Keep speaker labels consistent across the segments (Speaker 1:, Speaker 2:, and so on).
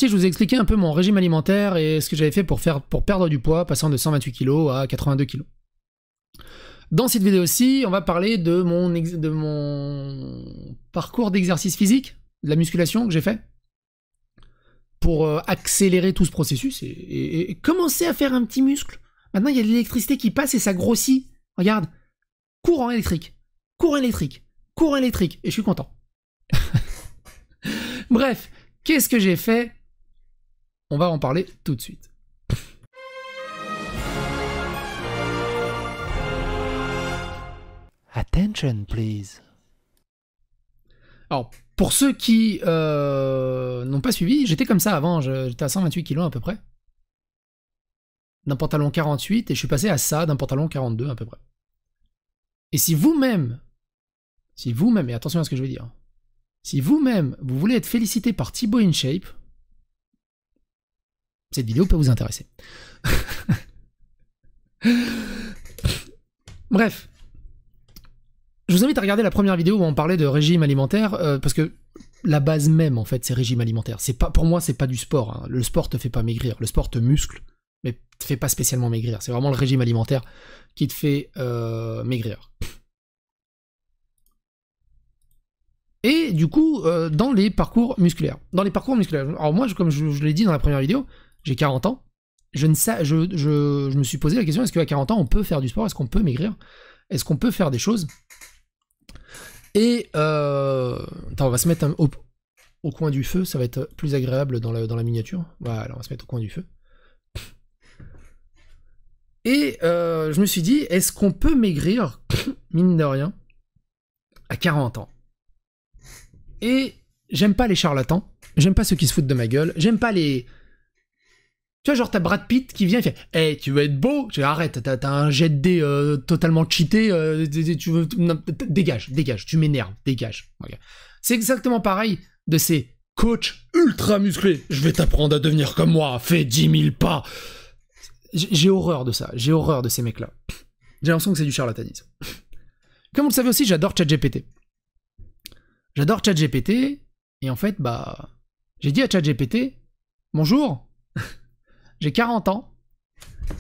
Speaker 1: Si je vous ai expliqué un peu mon régime alimentaire et ce que j'avais fait pour perdre du poids, passant de 128 kg à 82 kg. Dans cette vidéo-ci, on va parler de mon parcours d'exercice physique, de la musculation que j'ai fait, pour accélérer tout ce processus et commencer à faire un petit muscle. Maintenant, il y a de l'électricité qui passe et ça grossit. Regarde, courant électrique, courant électrique, courant électrique, et je suis content. Bref, qu'est-ce que j'ai fait? On va en parler tout de suite.
Speaker 2: Attention, please.
Speaker 1: Alors, pour ceux qui n'ont pas suivi, j'étais comme ça avant, j'étais à 128 kg à peu près. D'un pantalon 48, et je suis passé à ça, d'un pantalon 42 à peu près. Et si vous-même, et attention à ce que je vais dire, si vous-même, vous voulez être félicité par Thibaut InShape, cette vidéo peut vous intéresser. Bref. Je vous invite à regarder la première vidéo où on parlait de régime alimentaire, parce que la base même, en fait, c'est régime alimentaire. Pour moi, c'est pas du sport. Hein. Le sport te fait pas maigrir. Le sport te muscle, mais te fait pas spécialement maigrir. C'est vraiment le régime alimentaire qui te fait maigrir. Et du coup, dans les parcours musculaires. Alors moi, comme je l'ai dit dans la première vidéo, j'ai 40 ans. Je me suis posé la question, est-ce qu'à 40 ans, on peut faire du sport? Est-ce qu'on peut maigrir? Est-ce qu'on peut faire des choses? Et attends, on va se mettre au coin du feu, ça va être plus agréable dans la miniature. Voilà, on va se mettre au coin du feu. Et je me suis dit, est-ce qu'on peut maigrir, mine de rien, à 40 ans? Et j'aime pas les charlatans, j'aime pas ceux qui se foutent de ma gueule, j'aime pas les... Tu vois, genre, t'as Brad Pitt qui vient et fait « Hey, tu veux être beau ?» Je dis « Arrête, t'as un jet de dés totalement cheaté, tu veux... Non, dégage, tu m'énerves, dégage. Okay. » C'est exactement pareil de ces coachs ultra musclés. « Je vais t'apprendre à devenir comme moi, fais 10 000 pas !» J'ai horreur de ça, j'ai horreur de ces mecs-là. J'ai l'impression que c'est du charlatanisme. Comme vous le savez aussi, j'adore ChatGPT. J'adore ChatGPT, et en fait, bah... J'ai dit à ChatGPT « Bonjour !» J'ai 40 ans,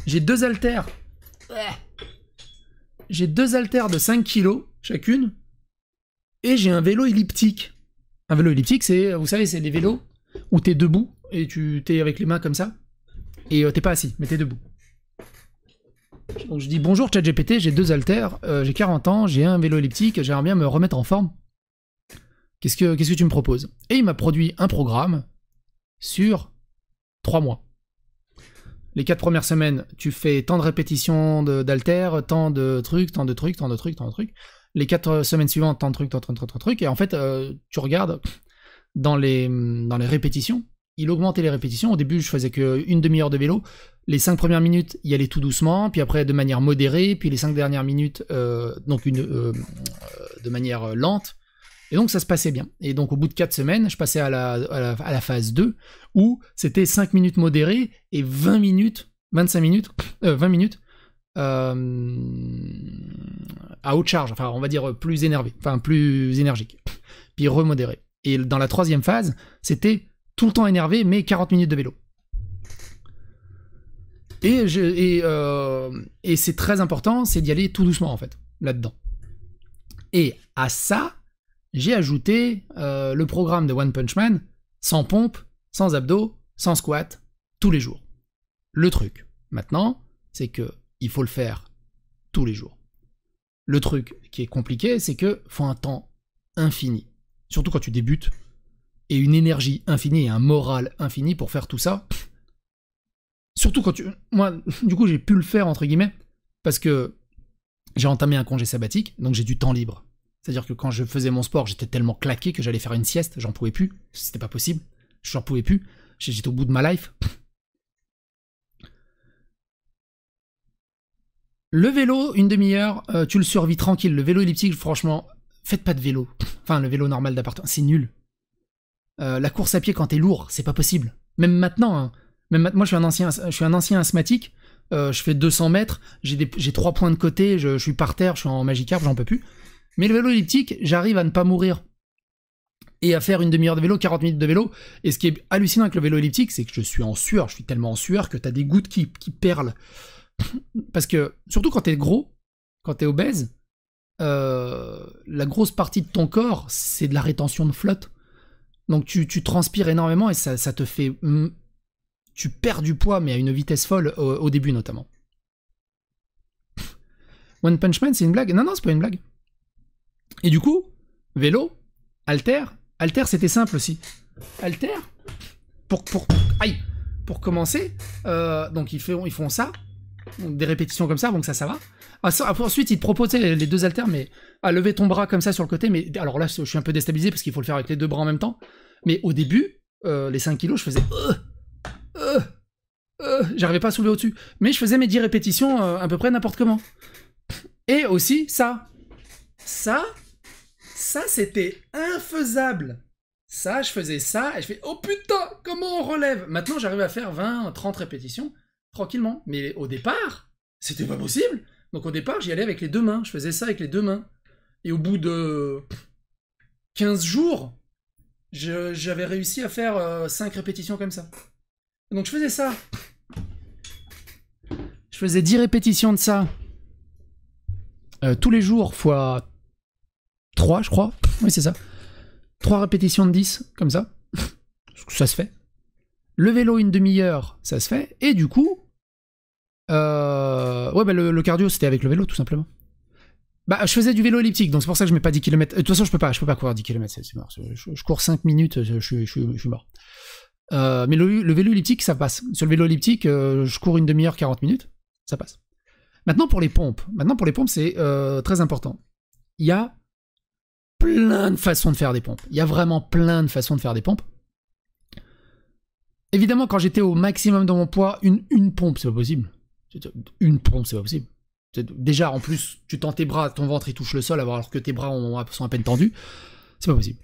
Speaker 1: j'ai deux haltères. J'ai deux haltères de 5 kilos chacune, et j'ai un vélo elliptique. Un vélo elliptique, c'est, vous savez, c'est les vélos où t'es debout, et t'es avec les mains comme ça, et t'es pas assis, mais t'es debout. Donc je dis bonjour ChatGPT, j'ai deux haltères, j'ai 40 ans, j'ai un vélo elliptique, j'aimerais bien me remettre en forme. Qu'est-ce que tu me proposes? Et il m'a produit un programme sur 3 mois. Les 4 premières semaines, tu fais tant de répétitions d'haltères, tant de trucs. Les 4 semaines suivantes, tant de trucs. Et en fait, tu regardes dans les répétitions, il augmentait les répétitions. Au début, je faisais qu'une demi-heure de vélo. Les 5 premières minutes, il y allait tout doucement, puis après de manière modérée, puis les 5 dernières minutes, de manière lente. Et donc ça se passait bien. Et donc au bout de 4 semaines, je passais à la phase 2, où c'était 5 minutes modérées et 20 minutes à haute charge, enfin on va dire plus énervé, enfin plus énergique, puis remodéré. Et dans la 3e phase, c'était tout le temps énervé, mais 40 minutes de vélo. Et c'est très important, c'est d'y aller tout doucement en fait, là-dedans. Et à ça, j'ai ajouté le programme de One Punch Man, sans pompe, sans abdos, sans squat, tous les jours. Le truc, maintenant, c'est que il faut le faire tous les jours. Le truc qui est compliqué, c'est que faut un temps infini. Surtout quand tu débutes, et une énergie infinie et un moral infini pour faire tout ça. Surtout quand tu... Moi, du coup, j'ai pu le faire, entre guillemets, parce que j'ai entamé un congé sabbatique, donc j'ai du temps libre. C'est-à-dire que quand je faisais mon sport, j'étais tellement claqué que j'allais faire une sieste, j'en pouvais plus, c'était pas possible, j'en pouvais plus, j'étais au bout de ma life. Le vélo, une demi-heure, tu le survis tranquille. Le vélo elliptique, franchement, faites pas de vélo. Enfin, le vélo normal d'appartement, c'est nul. La course à pied quand t'es lourd, c'est pas possible. Même maintenant, hein. Moi je suis un ancien asthmatique, je fais 200 mètres, j'ai 3 points de côté, je suis par terre, je suis en magicarpe, j'en peux plus. Mais le vélo elliptique, j'arrive à ne pas mourir. et à faire une demi-heure de vélo, 40 minutes de vélo. Et ce qui est hallucinant avec le vélo elliptique, c'est que je suis en sueur, je suis tellement en sueur que t'as des gouttes qui perlent. Parce que, surtout quand t'es gros, quand t'es obèse, la grosse partie de ton corps, c'est de la rétention de flotte. Donc tu transpires énormément et ça te fait... Tu perds du poids, mais à une vitesse folle, au début notamment. One Punch Man, c'est une blague? Non, non, c'est pas une blague. Et du coup, vélo, halter, c'était simple aussi. Halter, pour commencer, donc ils font ça, des répétitions comme ça, donc ça va. Ensuite, ils te proposent les deux haltères, mais à lever ton bras comme ça sur le côté, mais alors là, je suis un peu déstabilisé parce qu'il faut le faire avec les deux bras en même temps. Mais au début, les 5 kilos, je faisais... j'arrivais pas à soulever au-dessus. Mais je faisais mes 10 répétitions à peu près n'importe comment. Et aussi, ça, c'était infaisable. Ça, je faisais ça, et je fais, oh putain, comment on relève? Maintenant, j'arrive à faire 20, 30 répétitions, tranquillement. Mais au départ, c'était pas possible. Donc au départ, j'y allais avec les deux mains. Je faisais ça avec les deux mains. Et au bout de 15 jours, j'avais réussi à faire 5 répétitions comme ça. Donc je faisais ça. Je faisais 10 répétitions de ça. Tous les jours, fois 3, je crois. Oui, c'est ça. 3 répétitions de 10, comme ça. Ça se fait. Le vélo, une demi-heure, ça se fait. Et du coup... ouais, bah le cardio, c'était avec le vélo, tout simplement. Bah, je faisais du vélo elliptique, donc c'est pour ça que je mets pas 10 km. De toute façon, je peux pas courir 10 km, c'est mort. Je cours 5 minutes, je suis mort. Mais le vélo elliptique, ça passe. Sur le vélo elliptique, je cours une demi-heure, 40 minutes, ça passe. Maintenant, pour les pompes, c'est très important. Il y a plein de façons de faire des pompes. Il y a vraiment plein de façons de faire des pompes. Évidemment, quand j'étais au maximum de mon poids, une pompe, c'est pas possible. Une pompe, c'est pas possible. Déjà, en plus, tu tends tes bras, ton ventre il touche le sol alors que tes bras sont à peine tendus. C'est pas possible.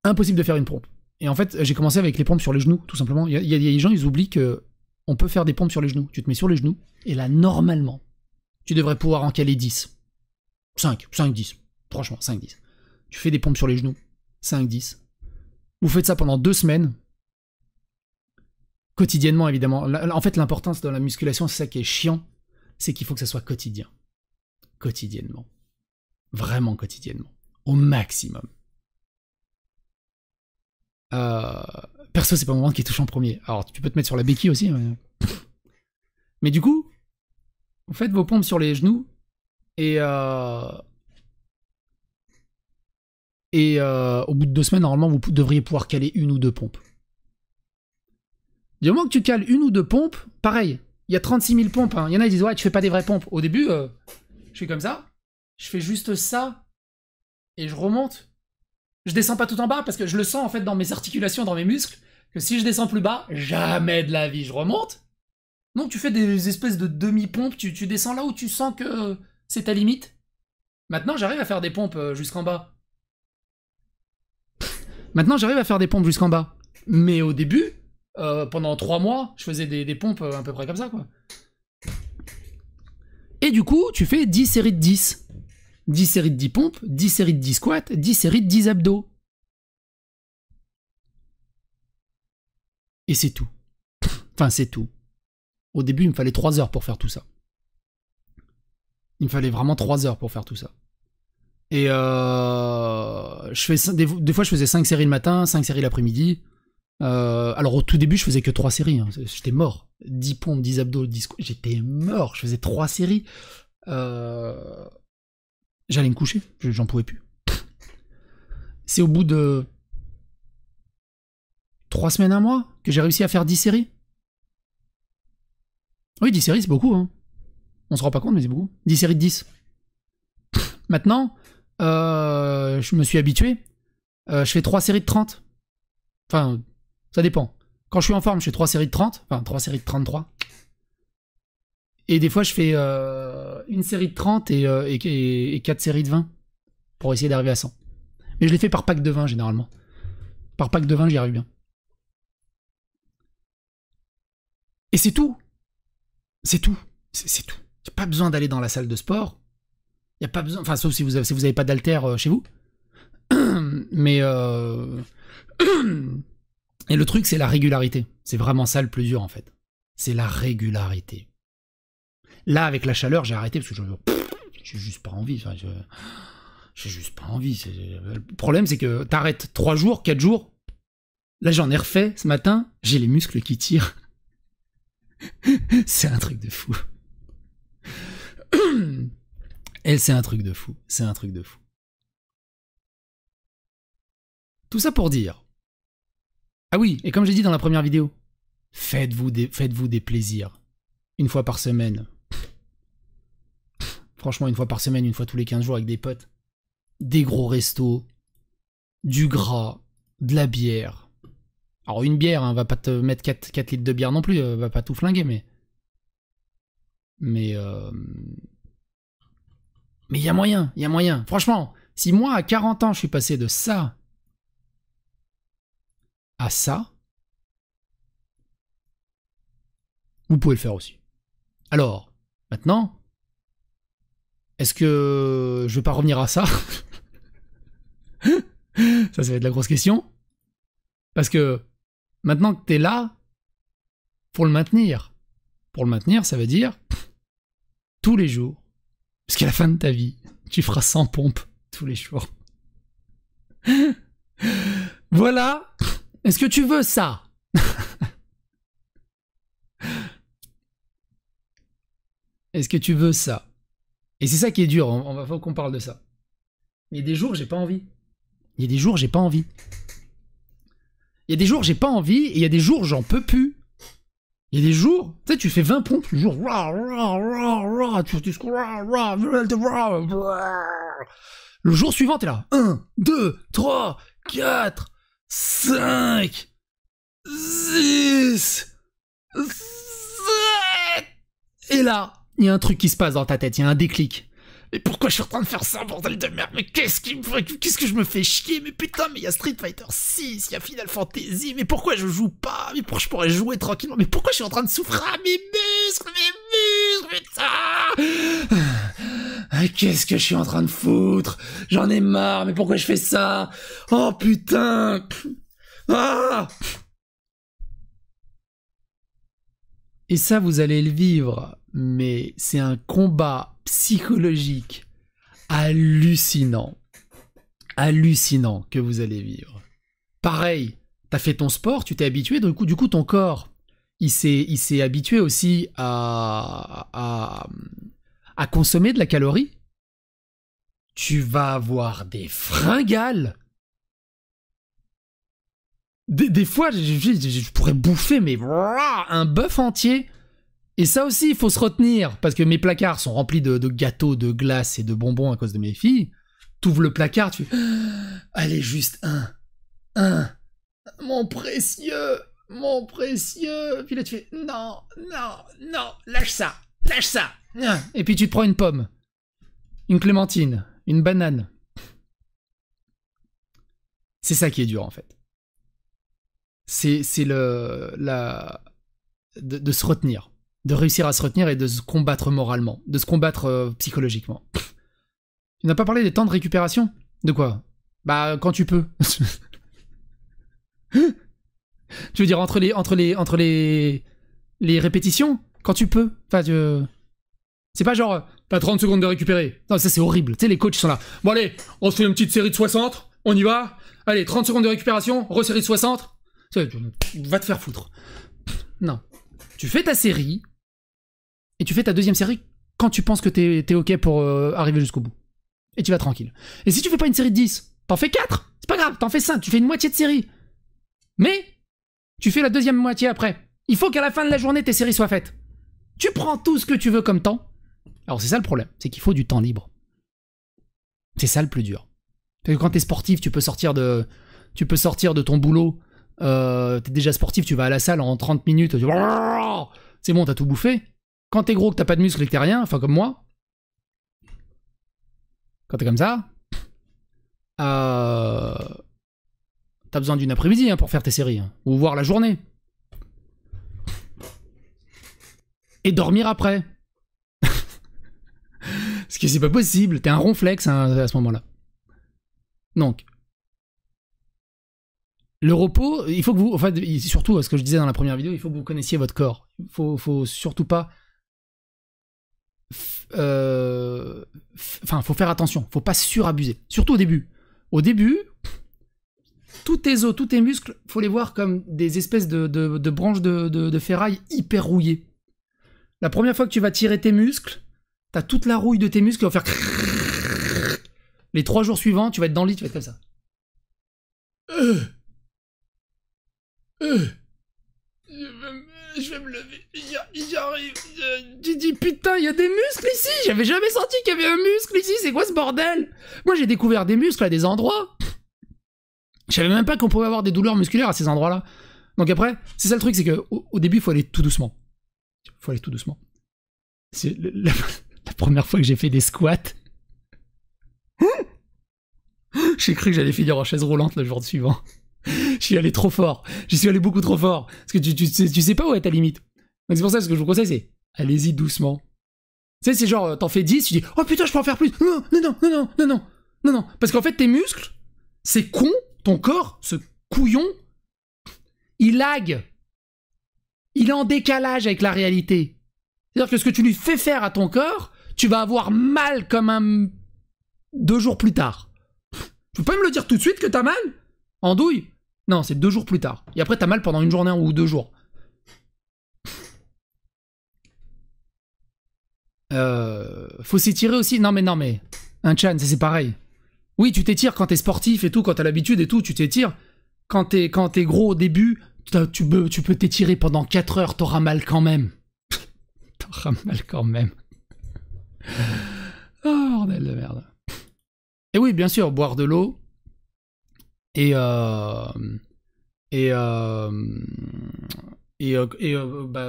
Speaker 1: Impossible de faire une pompe. Et en fait, j'ai commencé avec les pompes sur les genoux, tout simplement. Il y a des gens, ils oublient que on peut faire des pompes sur les genoux. Tu te mets sur les genoux, et là, normalement, tu devrais pouvoir en caler 10. 5, 10. Franchement, 5, 10. Tu fais des pompes sur les genoux. 5, 10. Vous faites ça pendant 2 semaines. Quotidiennement, évidemment. En fait, l'importance de la musculation, c'est ça qui est chiant. C'est qu'il faut que ça soit quotidien. Quotidiennement. Vraiment quotidiennement. Au maximum. Perso, c'est pas mon ventre qui touche en premier. Alors, tu peux te mettre sur la béquille aussi. Mais du coup, vous faites vos pompes sur les genoux. Et au bout de 2 semaines, normalement, vous devriez pouvoir caler 1 ou 2 pompes. Du moment que tu cales 1 ou 2 pompes, pareil. Il y a 36 000 pompes. Hein. Il y en a qui disent, ouais, tu fais pas des vraies pompes. Au début, je fais comme ça. Je fais juste ça. Et je remonte. Je descends pas tout en bas parce que je le sens en fait dans mes articulations, dans mes muscles, que si je descends plus bas, jamais de la vie je remonte. Donc tu fais des espèces de demi-pompes, tu descends là où tu sens que c'est ta limite. Maintenant j'arrive à faire des pompes jusqu'en bas. Mais au début, pendant 3 mois, je faisais des pompes à peu près comme ça, quoi. Et du coup, tu fais 10 séries de 10. 10 séries de 10 pompes, 10 séries de 10 squats, 10 séries de 10 abdos. Et c'est tout. Enfin, c'est tout. Au début, il me fallait 3 heures pour faire tout ça. Il me fallait vraiment 3 heures pour faire tout ça. Et des fois, je faisais 5 séries le matin, 5 séries l'après-midi. Alors, au tout début, je faisais que 3 séries. Hein. J'étais mort. 10 pompes, 10 abdos, 10 squats. J'étais mort. Je faisais 3 séries. J'allais me coucher, j'en pouvais plus. C'est au bout de 3 semaines, 1 mois, que j'ai réussi à faire 10 séries. Oui, 10 séries, c'est beaucoup. Hein. On se rend pas compte, mais c'est beaucoup. 10 séries de 10. Maintenant, je me suis habitué. Je fais 3 séries de 30. Enfin, ça dépend. Quand je suis en forme, je fais 3 séries de 30. Enfin, 3 séries de 33. Et des fois, je fais une série de 30 et 4 séries de 20 pour essayer d'arriver à 100. Mais je les fais par pack de 20, généralement. Par pack de 20, j'y arrive bien. Et c'est tout. C'est tout. C'est tout. J'ai pas besoin d'aller dans la salle de sport. Y a pas besoin, enfin sauf si vous avez pas d'haltère chez vous. Mais et le truc c'est la régularité. C'est vraiment ça le plus dur en fait. C'est la régularité. Là avec la chaleur j'ai arrêté parce que j'ai juste pas envie. Enfin, j'ai juste pas envie. Le problème c'est que t'arrêtes 3 jours, 4 jours. Là j'en ai refait ce matin. J'ai les muscles qui tirent. C'est un truc de fou. Et c'est un truc de fou. C'est un truc de fou. Tout ça pour dire. Ah oui, et comme j'ai dit dans la première vidéo, faites-vous des plaisirs. Une fois par semaine. Franchement, une fois par semaine, une fois tous les 15 jours avec des potes. Des gros restos. Du gras. De la bière. Alors une bière, hein, va pas te mettre 4 litres de bière non plus, va pas tout flinguer, mais il y a moyen, il y a moyen. Franchement, si moi à 40 ans je suis passé de ça à ça, vous pouvez le faire aussi. Alors, maintenant, est-ce que je vais pas revenir à ça? Ça va être la grosse question. Parce que maintenant que t'es là, pour le maintenir. Pour le maintenir, ça veut dire tous les jours. Jusqu'à la fin de ta vie, tu feras 100 pompes tous les jours. Voilà. Est-ce que tu veux ça? Est-ce que tu veux ça? Et c'est ça qui est dur, faut qu'on parle de ça. Il y a des jours, j'ai pas envie. Il y a des jours, j'ai pas envie. Il y a des jours, j'ai pas envie, et il y a des jours, j'en peux plus. Il y a des jours, tu sais, tu fais 20 pompes, le jour, le jour suivant, t'es là. 1, 2, 3, 4, 5, 6, 7. Et là, il y a un truc qui se passe dans ta tête, il y a un déclic. Mais pourquoi je suis en train de faire ça, bordel de merde? Mais qu'est-ce que je me fais chier? Mais putain, mais il y a Street Fighter 6, il y a Final Fantasy, mais pourquoi je joue pas? Mais pourquoi je pourrais jouer tranquillement? Mais pourquoi je suis en train de souffrir? Ah, mes muscles, putain! Ah, qu'est-ce que je suis en train de foutre? J'en ai marre, mais pourquoi je fais ça? Oh putain! Ah! Et ça, vous allez le vivre, mais c'est un combat psychologique hallucinant. Hallucinant que vous allez vivre. Pareil, t'as fait ton sport, tu t'es habitué, du coup ton corps, il s'est habitué aussi à consommer de la calorie. Tu vas avoir des fringales. Des fois, je pourrais bouffer mais un bœuf entier. Et ça aussi, il faut se retenir, parce que mes placards sont remplis de gâteaux, de glace et de bonbons à cause de mes filles. T'ouvres le placard, tu fais « Allez, juste un, mon précieux, mon précieux !» Puis là, tu fais « Non, lâche ça !» Et puis tu te prends une pomme, une clémentine, une banane. C'est ça qui est dur, en fait. C'est de se retenir. De réussir à se retenir et de se combattre moralement, de se combattre psychologiquement. Tu n'as pas parlé des temps de récupération? De quoi? Bah, quand tu peux. Tu veux dire entre les répétitions? Quand tu peux. Enfin, c'est pas genre, t'as 30 secondes de récupérer. Non, ça c'est horrible. Tu sais, les coachs sont là. Bon allez, on se fait une petite série de 60, on y va. Allez, 30 secondes de récupération, resérie de 60. Va te faire foutre. Non. Tu fais ta série, et tu fais ta deuxième série quand tu penses que t'es ok pour arriver jusqu'au bout. Et tu vas tranquille. Et si tu fais pas une série de 10, t'en fais 4, c'est pas grave, t'en fais 5, tu fais une moitié de série. Mais, tu fais la deuxième moitié après. Il faut qu'à la fin de la journée, tes séries soient faites. Tu prends tout ce que tu veux comme temps. Alors c'est ça le problème, c'est qu'il faut du temps libre. C'est ça le plus dur. Parce que quand t'es sportif, tu peux sortir de ton boulot. T'es déjà sportif, tu vas à la salle en 30 minutes. C'est bon, t'as tout bouffé. Quand t'es gros, que t'as pas de muscles et que t'es rien, enfin comme moi. Quand t'es comme ça, t'as besoin d'une après-midi pour faire tes séries. Ou voir la journée. Et dormir après. Parce que c'est pas possible, t'es un ronflex hein, à ce moment-là. Donc, le repos, il faut que vous, enfin, surtout ce que je disais dans la première vidéo, il faut que vous connaissiez votre corps. Faut surtout pas, enfin, faut faire attention, faut pas surabuser. Surtout au début. Au début, tous tes os, tous tes muscles, faut les voir comme des espèces de branches de ferraille hyper rouillées. La première fois que tu vas tirer tes muscles, t'as toute la rouille de tes muscles qui va faire. Les 3 jours suivants, tu vas être dans le lit, tu vas être comme ça. Je vais me lever, j'y arrive. Tu dis putain, il y a des muscles ici. J'avais jamais senti qu'il y avait un muscle ici. C'est quoi ce bordel? Moi, j'ai découvert des muscles à des endroits. Je savais même pas qu'on pouvait avoir des douleurs musculaires à ces endroits-là. Donc après, c'est ça le truc, c'est que au début, il faut aller tout doucement. Faut aller tout doucement. C'est la première fois que j'ai fait des squats. J'ai cru que j'allais finir en chaise roulante le jour suivant. Je suis allé trop fort. J'y suis allé beaucoup trop fort. Parce que tu sais pas où est ta limite. Donc c'est pour ça que ce que je vous conseille, c'est allez-y doucement. Tu sais, c'est genre, t'en fais 10, tu dis oh putain, je peux en faire plus. Non. Parce qu'en fait, tes muscles, c'est con, ton corps, ce couillon, il lag. Il est en décalage avec la réalité. C'est-à-dire que ce que tu lui fais faire à ton corps, tu vas avoir mal comme 2 jours plus tard. Tu peux pas me le dire tout de suite que t'as mal? En douille? Non, c'est 2 jours plus tard. Et après, t'as mal pendant 1 journée ou 2 jours. Faut s'étirer aussi. Non mais. Un chan, c'est pareil. Oui, tu t'étires quand t'es sportif et tout, quand t'as l'habitude et tout, tu t'étires. Quand t'es gros au début, tu peux t'étirer pendant 4 heures, t'auras mal quand même. T'auras mal quand même. Oh, bordel de merde. Et oui, bien sûr, boire de l'eau. Et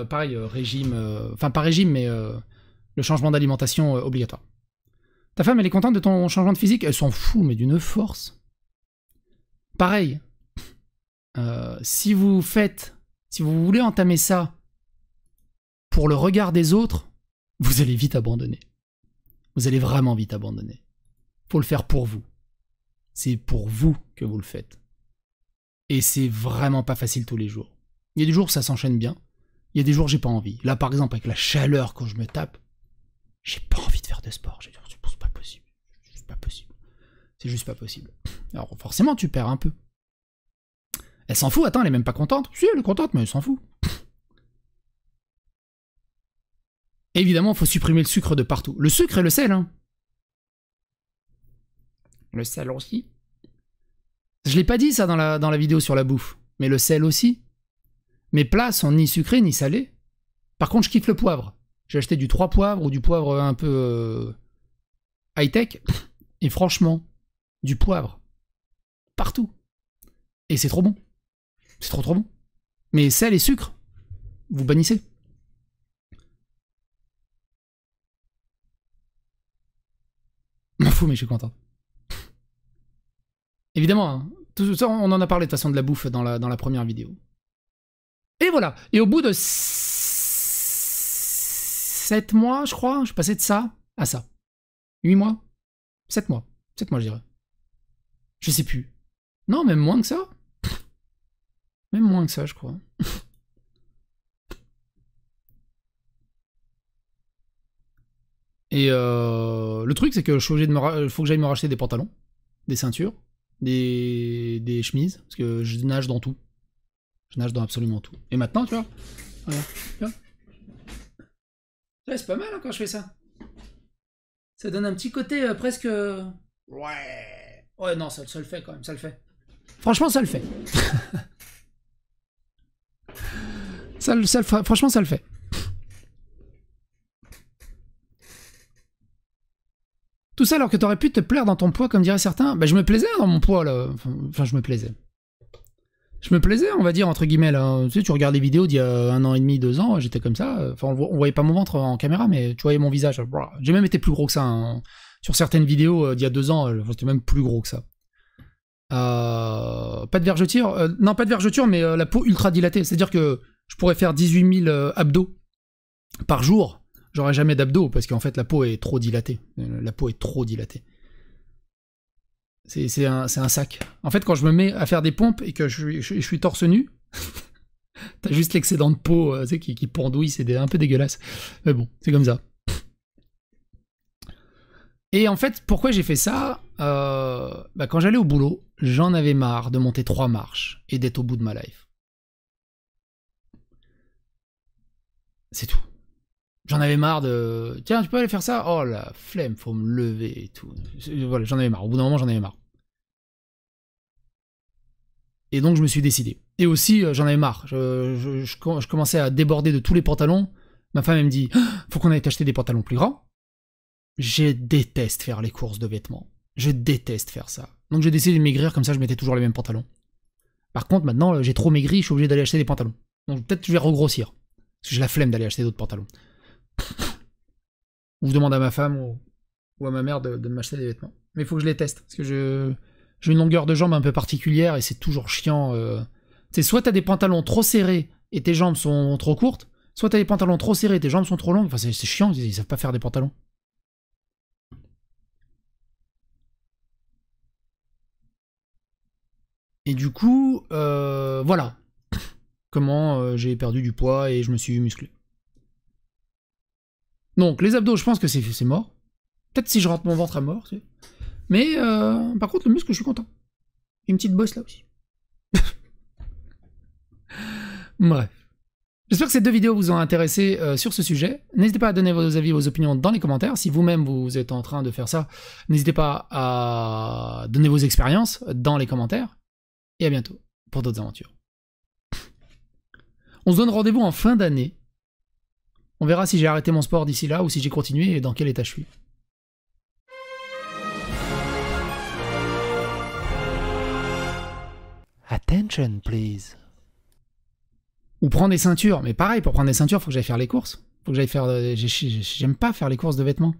Speaker 1: pareil, régime, enfin pas régime, mais le changement d'alimentation obligatoire. Ta femme, elle est contente de ton changement de physique? Elle s'en fout, mais d'une force. Pareil, si vous voulez entamer ça pour le regard des autres, vous allez vite abandonner. Vous allez vraiment vite abandonner. Faut le faire pour vous. C'est pour vous que vous le faites. Et c'est vraiment pas facile tous les jours. Il y a des jours où ça s'enchaîne bien. Il y a des jours où j'ai pas envie. Là, par exemple, avec la chaleur quand je me tape, j'ai pas envie de faire de sport. J'ai dit, c'est pas possible. C'est juste pas possible. C'est juste pas possible. Alors, forcément, tu perds un peu. Elle s'en fout. Attends, elle est même pas contente. Si, elle est contente, mais elle s'en fout. Évidemment, il faut supprimer le sucre de partout. Le sucre et le sel, hein. Le sel aussi. Je l'ai pas dit ça dans la vidéo sur la bouffe, mais le sel aussi. Mes plats sont ni sucrés ni salés. Par contre, je kiffe le poivre. J'ai acheté du 3 poivres ou du poivre un peu high-tech. Et franchement, du poivre. Partout. Et c'est trop bon. C'est trop bon. Mais sel et sucre, vous bannissez. M'en fous, mais je suis content. Évidemment, hein, tout ça, on en a parlé de toute façon de la bouffe dans la première vidéo. Et voilà. Et au bout de 7 mois, je crois, je suis passé de ça à ça. 8 mois 7 mois. 7 mois, je dirais. Je sais plus. Non, même moins que ça. Même moins que ça, je crois. Et le truc, c'est que je suis obligé faut que j'aille me racheter des pantalons, des ceintures, des chemises, parce que je nage dans tout. Je nage dans absolument tout. Et maintenant, tu vois, voilà, tu vois. Ouais, c'est pas mal hein, quand je fais ça. Ça donne un petit côté presque... Ouais. Ouais, non, ça le fait quand même, ça le fait. Franchement, ça le fait. Franchement, ça le fait. Tout ça alors que t'aurais pu te plaire dans ton poids, comme diraient certains. Bah, je me plaisais dans mon poids, là. Enfin, je me plaisais. Je me plaisais, on va dire, entre guillemets, là. Tu sais, tu regardes les vidéos d'il y a 1 an et demi, 2 ans, j'étais comme ça. Enfin, on voyait pas mon ventre en caméra, mais tu voyais mon visage. J'ai même été plus gros que ça. Hein. Sur certaines vidéos d'il y a 2 ans, j'étais même plus gros que ça. Pas de vergeture. Non, pas de vergeture, mais la peau ultra dilatée. C'est-à-dire que je pourrais faire 18 000 abdos par jour. j'aurai jamais d'abdos parce qu'en fait la peau est trop dilatée. La peau est trop dilatée. C'est un sac. En fait, quand je me mets à faire des pompes et que je suis torse nu, t'as juste l'excédent de peau tu sais, qui pendouille, c'est un peu dégueulasse. Mais bon, c'est comme ça. Et en fait, pourquoi j'ai fait ça quand j'allais au boulot, j'en avais marre de monter 3 marches et d'être au bout de ma life. C'est tout. J'en avais marre de... Tiens, tu peux aller faire ça? Oh la flemme, faut me lever et tout. Voilà, j'en avais marre. Au bout d'un moment, j'en avais marre. Et donc, je me suis décidé. Et aussi, j'en avais marre. Je commençais à déborder de tous les pantalons. Ma femme, elle me dit, faut qu'on aille t'acheter des pantalons plus grands. Je déteste faire les courses de vêtements. Je déteste faire ça. Donc, j'ai décidé de maigrir, comme ça, je mettais toujours les mêmes pantalons. Par contre, maintenant, j'ai trop maigri, je suis obligé d'aller acheter des pantalons. Donc, peut-être que je vais regrossir. Parce que j'ai la flemme d'aller acheter d'autres pantalons. Ou je demande à ma femme ou à ma mère de m'acheter des vêtements. Mais il faut que je les teste, parce que j'ai une longueur de jambe un peu particulière et c'est toujours chiant. C'est soit t'as des pantalons trop serrés et tes jambes sont trop courtes, soit t'as des pantalons trop serrés et tes jambes sont trop longues. Enfin, c'est chiant, ils savent pas faire des pantalons. Et du coup, voilà. Comment j'ai perdu du poids et je me suis musclé. Donc, les abdos, je pense que c'est mort. Peut-être si je rentre mon ventre à mort, tu sais. Mais, par contre, le muscle, je suis content. Une petite bosse là aussi. Bref. J'espère que ces 2 vidéos vous ont intéressé sur ce sujet. N'hésitez pas à donner vos avis, vos opinions dans les commentaires. Si vous-même vous êtes en train de faire ça, n'hésitez pas à donner vos expériences dans les commentaires. Et à bientôt pour d'autres aventures. On se donne rendez-vous en fin d'année. On verra si j'ai arrêté mon sport d'ici là ou si j'ai continué et dans quel état je suis. Attention, please. Ou prendre des ceintures. Mais pareil, pour prendre des ceintures, faut que j'aille faire les courses. Faut que j'aille faire... J'aime pas faire les courses de vêtements.